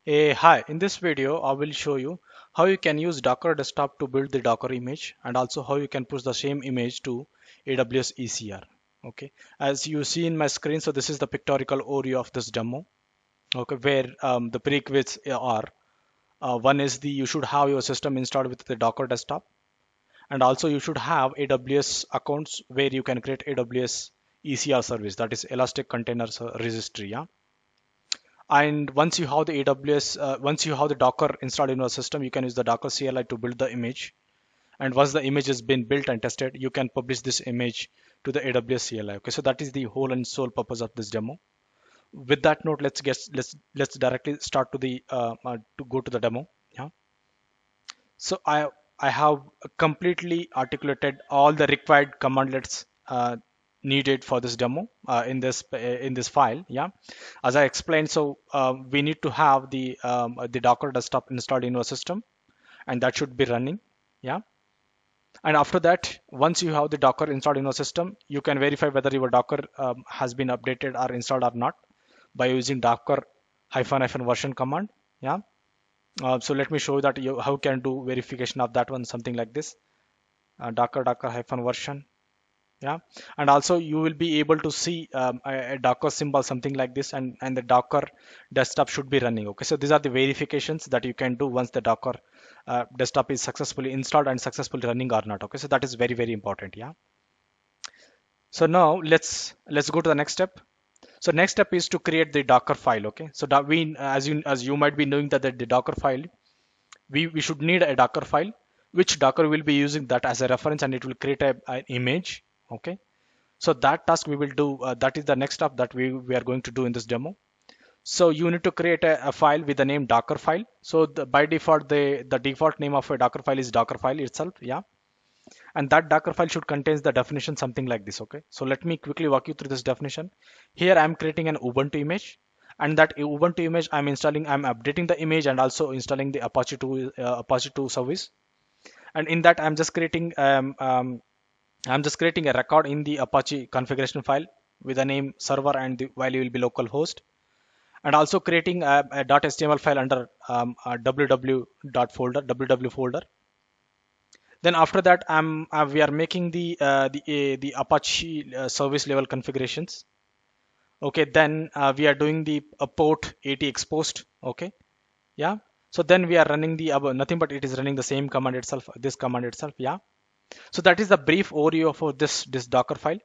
Hi, in this video, I will show you how you can use Docker Desktop to build the Docker image and also how you can push the same image to AWS ECR. Okay, as you see in my screen, so this is the pictorial overview of this demo. Okay, where the prerequisites are one is the you should have your system installed with the Docker Desktop, and also you should have AWS accounts where you can create AWS ECR service, that is Elastic Container Registry. Yeah, and once you have the once you have the Docker installed in your system, you can use the Docker CLI to build the image. And once the image has been built and tested, you can publish this image to the AWS CLI. Okay, so that is the whole and sole purpose of this demo. With that note, let's directly start to the to go to the demo. Yeah. So I have completely articulated all the required commandlets needed for this demo in this file. Yeah, as I explained, so we need to have the Docker desktop installed in our system, and that should be running. Yeah, and after that, once you have the Docker installed in your system, you can verify whether your Docker has been updated or installed or not by using Docker hyphen version command. Yeah. So let me show you that you how can do verification of that one, something like this. Docker hyphen version. Yeah, and also you will be able to see a Docker symbol, something like this, and the Docker desktop should be running. Okay, so these are the verifications that you can do once the Docker desktop is successfully installed and successfully running or not. Okay, so that is very important. Yeah. So now let's go to the next step. So next step is to create the Docker file. Okay, so that we as you might be knowing that the Docker file, we should need a Docker file, which Docker will be using that as a reference, and it will create an image. Okay, so that task we will do. That is the next step that we are going to do in this demo. So you need to create a file with the name Docker file. So by default, the default name of a Docker file is Docker file itself. Yeah, and that Docker file should contains the definition something like this. Okay, so let me quickly walk you through this definition. Here I'm creating an Ubuntu image, and that Ubuntu image I'm updating the image and also installing the Apache 2 service. And in that I'm just creating a record in the Apache configuration file with the name server and the value will be localhost, and also creating a .html file under a www folder. Then after that, we are making the Apache service level configurations. Okay, then we are doing the port 80 exposed. Okay, yeah. So then we are running the nothing but it is running the same command itself, this command itself. Yeah. So that is the brief overview of this Docker file.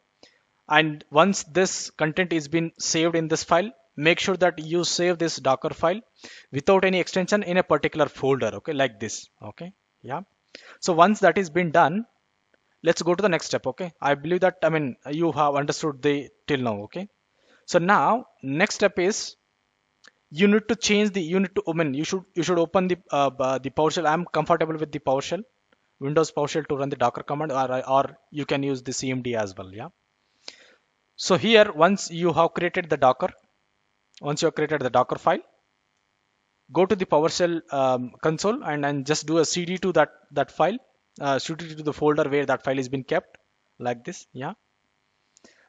And once this content is been saved in this file, make sure that you save this Docker file without any extension in a particular folder. Okay, like this. Okay, yeah. So once that is been done, let's go to the next step. Okay, I believe that you have understood the till now. Okay, so now next step is you need to change the you need to you should open the PowerShell. I'm comfortable with the PowerShell, Windows PowerShell to run the Docker command, or you can use the CMD as well. Yeah. So here, once you have created the Docker, once you have created the Docker file, go to the PowerShell console and just do a CD to that file, CD to the folder where that file is been kept, like this. Yeah.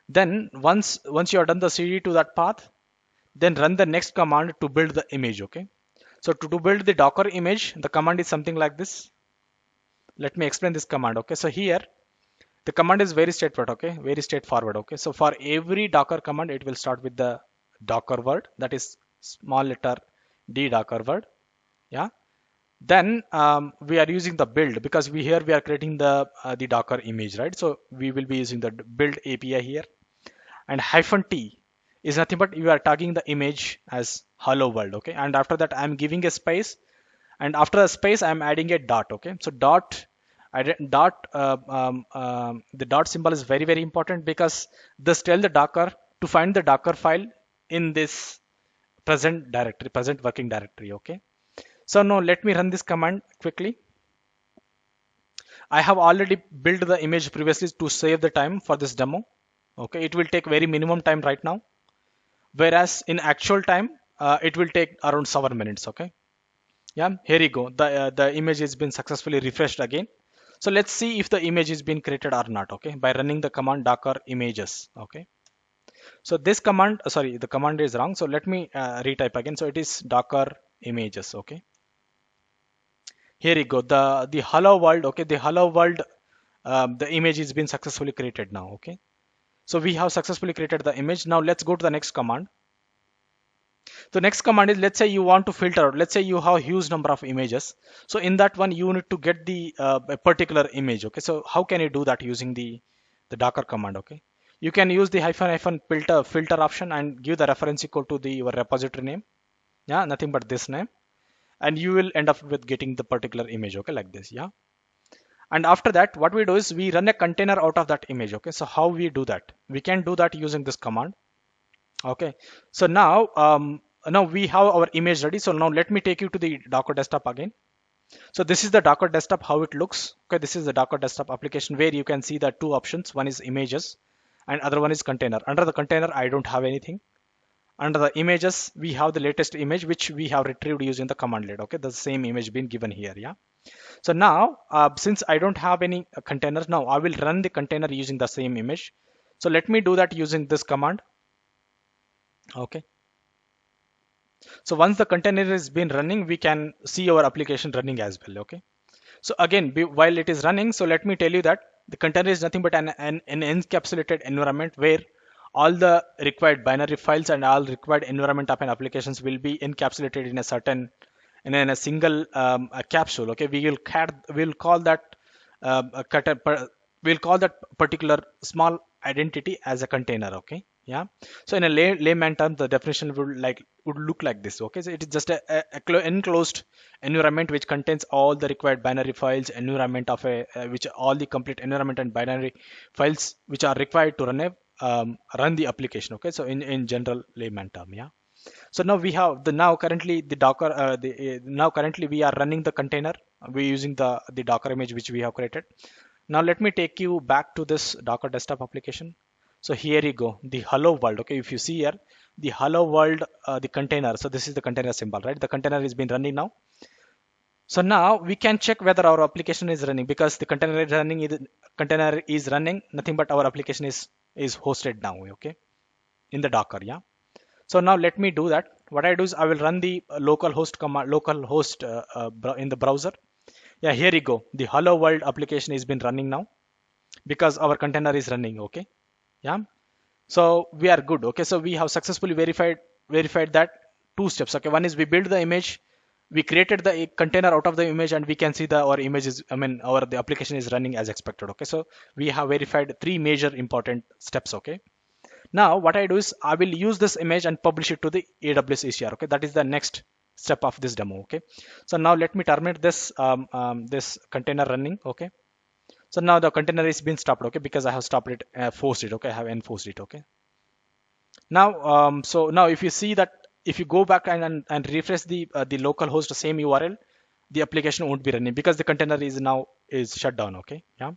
Then once you have done the CD to that path, then run the next command to build the image. Okay. So to build the Docker image, the command is something like this. Let me explain this command. Okay. So here the command is very straightforward. Okay, very straightforward. Okay, so for every Docker command, it will start with the Docker word, that is small letter D Docker word. Yeah. Then we are using the build because we are creating the Docker image, right? So we will be using the build API here, and hyphen T is nothing but you are tagging the image as hello world. Okay, and after that I'm giving a space, and after a space I'm adding a dot. Okay, so the dot symbol is very important because this tell the Docker to find the Docker file in this present working directory. Okay, so now let me run this command quickly. I have already built the image previously to save the time for this demo. Okay, it will take very minimum time right now, whereas in actual time it will take around 7 minutes. Okay, yeah, here you go. The image has been successfully refreshed again. So let's see if the image is being created or not. Okay, by running the command docker images. Okay, so this command, sorry, the command is wrong. So let me retype again. So it is docker images. Okay, here you go, the hello world. Okay, the hello world, the image is been successfully created now. Okay, so we have successfully created the image. Now let's go to the next command. The next command is, let's say you want to filter, let's say you have a huge number of images. So in that one, you need to get the a particular image. Okay, so how can you do that using the Docker command? Okay, you can use the hyphen filter option and give the reference equal to the your repository name. Yeah, nothing but this name, and you will end up with getting the particular image. Okay, like this. Yeah, and after that, what we do is we run a container out of that image. Okay, so how we do that? We can do that using this command. Okay, so now we have our image ready. So now let me take you to the Docker desktop again. So this is the Docker desktop, how it looks. Okay, this is the Docker desktop application where you can see the two options. One is images and other one is container. Under the container, I don't have anything. Under the images, we have the latest image which we have retrieved using the commandlet. Okay, the same image been given here. Yeah. So now, since I don't have any containers, now I will run the container using the same image. So let me do that using this command. Okay. So once the container is been running, we can see our application running as well. Okay. So again, while it is running, so let me tell you that the container is nothing but an encapsulated environment where all the required binary files and all required environment of an applications will be encapsulated in a certain in a single a capsule. Okay, we'll call that a we'll call that particular small identity as a container. Okay, yeah. So in a layman term, the definition would look like this. Okay, so it is just a enclosed environment which contains all the required binary files, environment of a which all the complete environment and binary files which are required to run the application. Okay, so in general layman term, yeah. So now we have the now currently the Docker now currently we are running the container. We're using the Docker image which we have created. Now let me take you back to this Docker desktop application. So here you go, the hello world. Okay, if you see here, the hello world, the container. So this is the container symbol, right? The container is been running now. So now we can check whether our application is running because the container is running. Container is running. Nothing but our application is hosted now. Okay, in the Docker. Yeah. So now let me do that. What I do is I will run the localhost command, localhost in the browser. Yeah, here you go. The hello world application has been running now because our container is running. Okay, yeah. So we are good. Okay, so we have successfully verified that two steps. Okay, one is we build the image, we created the container out of the image, and we can see our image is, I mean, our the application is running as expected. Okay, so we have verified three major important steps. Okay. Now what I do is I will use this image and publish it to the AWS ECR. Okay, that is the next step of this demo. Okay, so now let me terminate this container running. Okay, so now the container is been stopped. Okay, because I have stopped it, forced it. Okay, I have enforced it. Okay, now so now if you see that, if you go back and refresh the local host same URL, the application won't be running because the container is now is shut down. Okay, yeah.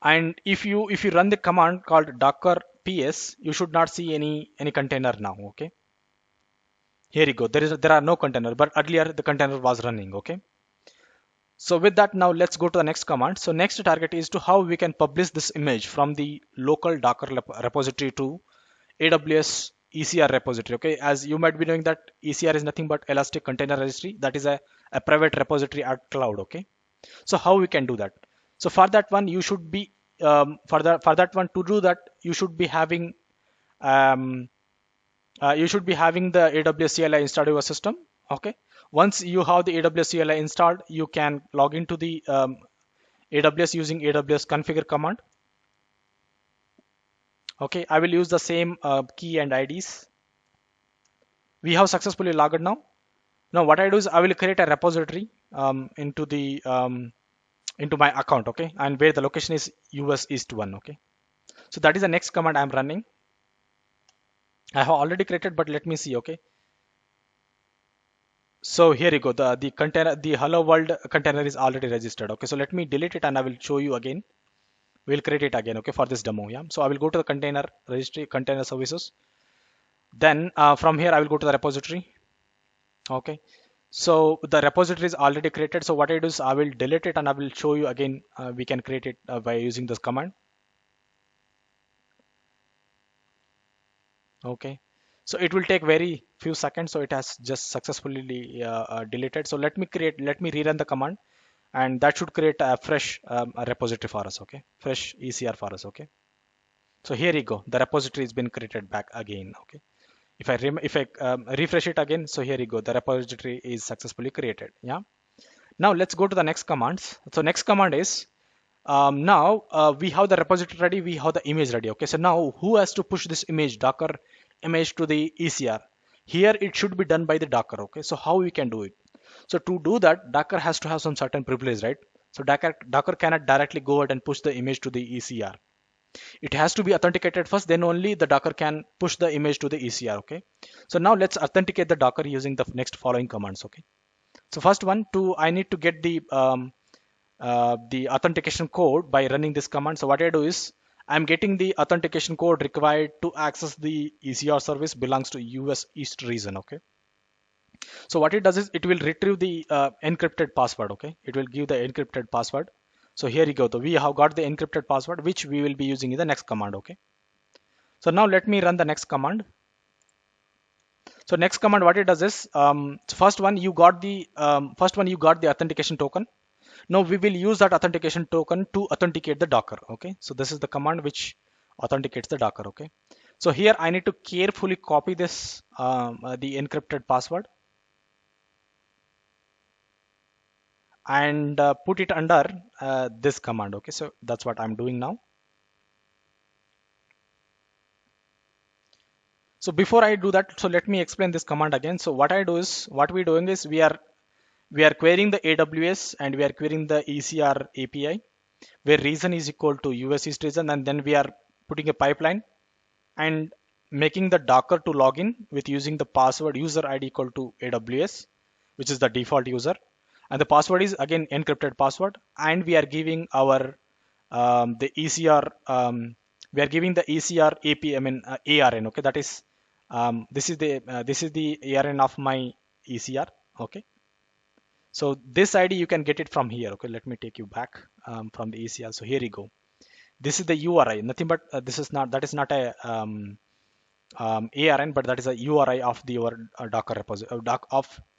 And if you run the command called docker ps, you should not see any container now. Okay, here you go, there are no container, but earlier the container was running. Okay, so with that, now let's go to the next command. So next target is to how we can publish this image from the local docker repository to AWS ECR repository. Okay, as you might be knowing that ECR is nothing but Elastic Container Registry, that is a private repository at cloud. Okay, so how we can do that? So for that one, you should be for that one to do that, you should be having um, the AWS CLI installed in your system. Okay, once you have the AWS CLI installed, you can log into the AWS using AWS configure command. Okay, I will use the same key and IDs. We have successfully logged now. Now what I do is I will create a repository into my account. Okay, and where the location is US East 1. Okay, so that is the next command I'm running. I have already created, but let me see. Okay, so here you go, the container, the hello world container is already registered. Okay, so let me delete it and I will show you again. We'll create it again. Okay, for this demo. Yeah, so I will go to the container registry, container services. Then from here I will go to the repository. Okay, so the repository is already created. So what I do is I will delete it and I will show you again. We can create it by using this command. Okay, So it will take very few seconds. So it has just successfully deleted. So let me rerun the command, and that should create a fresh a repository for us. Okay, fresh ECR for us. Okay. So here you go. The repository has been created back again. Okay. If I refresh it again, so here you go. The repository is successfully created. Yeah. Now let's go to the next commands. So next command is now we have the repository ready, we have the image ready. Okay, so now who has to push this image, Docker image, to the ECR? Here it should be done by the Docker. Okay, so how we can do it? So to do that, Docker has to have some certain privilege, right? So Docker cannot directly go ahead and push the image to the ECR. It has to be authenticated first, then only the Docker can push the image to the ECR. Okay, so now let's authenticate the Docker using the next following commands. Okay, so first one, I need to get the authentication code by running this command. So what I do is I'm getting the authentication code required to access the ECR service belongs to US East region. Okay. So what it does is it will retrieve the encrypted password. Okay. It will give the encrypted password. So here you go. So we have got the encrypted password, which we will be using in the next command. Okay. So now let me run the next command. So next command, what it does is first one you got the authentication token. Now we will use that authentication token to authenticate the Docker. Okay, so this is the command which authenticates the Docker. Okay, so here I need to carefully copy this the encrypted password and put it under this command. Okay, so that's what I'm doing now. So before I do that, so let me explain this command again. So what we're doing is we are querying the AWS and we are querying the ECR API where reason is equal to US East region, and then we are putting a pipeline and making the Docker to log in with using the password user ID equal to AWS, which is the default user, and the password is again encrypted password, and we are giving our the ECR we are giving the ECR API, I mean ARN. Okay, that is this is the ARN of my ECR. Okay, so this ID you can get it from here. Okay, let me take you back from the ECR. So here you go. This is the URI, nothing but this is not, that is not a ARN, but that is a URI of the your Docker repository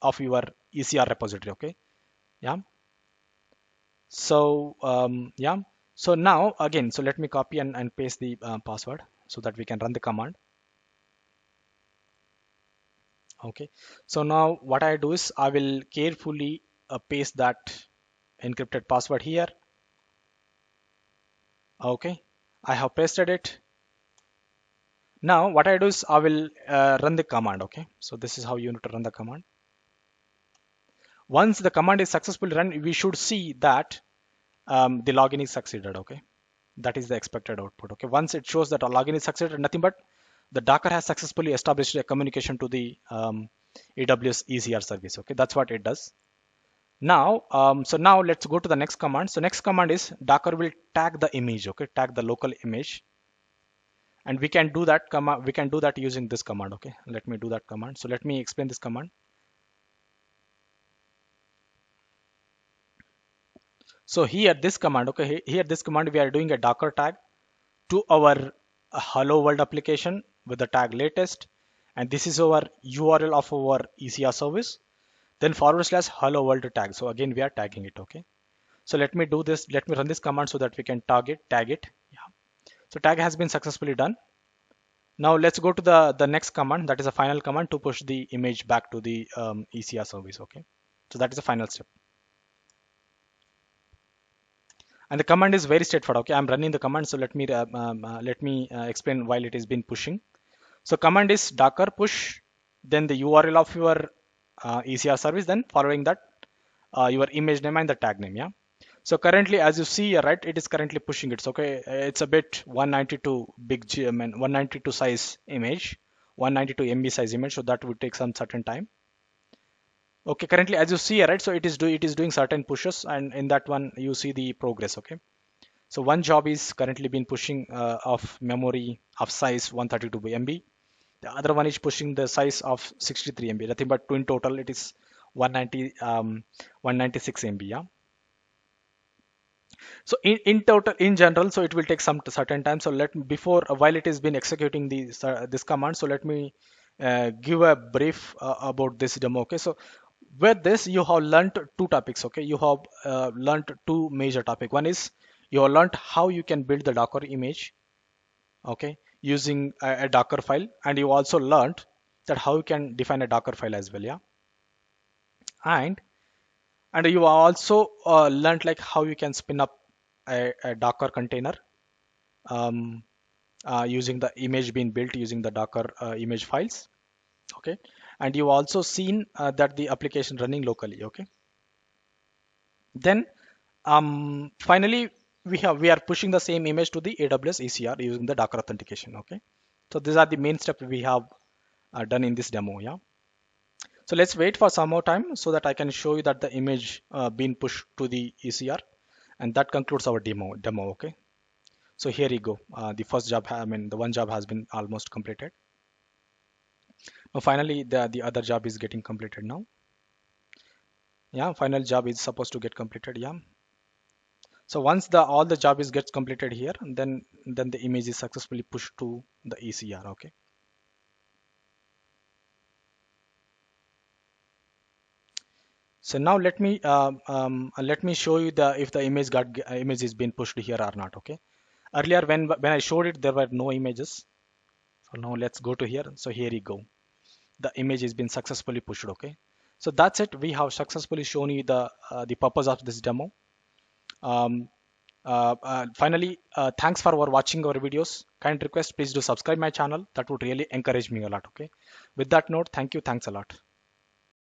of your ECR repository. Okay, yeah. So yeah. So now again, so let me copy and paste the password so that we can run the command. Okay. So now what I do is I will carefully paste that encrypted password here. Okay. I have pasted it. Now what I do is I will run the command. Okay, so this is how you need to run the command. Once the command is successfully run, we should see that the login is succeeded. Okay, that is the expected output. Okay, once it shows that a login is succeeded, nothing but the Docker has successfully established a communication to the AWS ECR service. Okay, that's what it does. Now so now let's go to the next command. So next command is Docker will tag the image. Okay, tag the local image, and we can do that command, we can do that using this command. Okay, let me do that command. So let me explain this command. So here this command, okay, here this command we are doing a Docker tag to our hello world application with the tag latest, and this is our URL of our ECR service, then / hello world tag. So again we are tagging it. Okay, so let me do this, let me run this command so that we can tag it. Yeah, so tag has been successfully done. Now let's go to the next command, that is a final command to push the image back to the ECR service. Okay, so that is the final step, and the command is very straightforward. Okay, I'm running the command, so let me explain while it is been pushing. So command is docker push, then the URL of your ECR service, then following that your image name and the tag name. Yeah, so currently as you see here, right, it is currently pushing it. So okay, it's a bit 192 big G, I mean 192 size image, 192 MB size image, so that would take some certain time. Okay, currently as you see here, right, so it is doing certain pushes, and in that one you see the progress. Okay, so one job is currently been pushing of memory of size 132 MB. The other one is pushing the size of 63 MB. Nothing but in total it is 196 MB. Yeah. So in total, in general, so it will take some certain time. So let before while it is been executing this command, so let me give a brief about this demo. Okay, so with this you have learned two topics. Okay, you have learned two major topic. One is you have learned how you can build the Docker image, okay, using a Docker file, and you also learned that how you can define a Docker file as well. Yeah, and you also learned like how you can spin up a Docker container, um, using the image being built using the Docker image files. Okay, and you also seen that the application running locally. Okay, then finally we are pushing the same image to the AWS ECR using the Docker authentication. Okay, so these are the main steps we have done in this demo. Yeah, so let's wait for some more time so that I can show you that the image being pushed to the ECR, and that concludes our demo. Okay, so here you go. The first job, I mean, the one job has been almost completed. Now finally the other job is getting completed now. Yeah, final job is supposed to get completed. Yeah, so once the all the job is gets completed here, then the image is successfully pushed to the ECR. Okay, so now let me show you the if the image is being pushed here or not. Okay, earlier when I showed it there were no images. So now let's go to here. So here you go, the image has been successfully pushed. Okay, so that's it. We have successfully shown you the purpose of this demo. um, Finally, thanks for watching our videos. Kind request, please do subscribe my channel. That would really encourage me a lot. Okay, with that note, thank you, thanks a lot.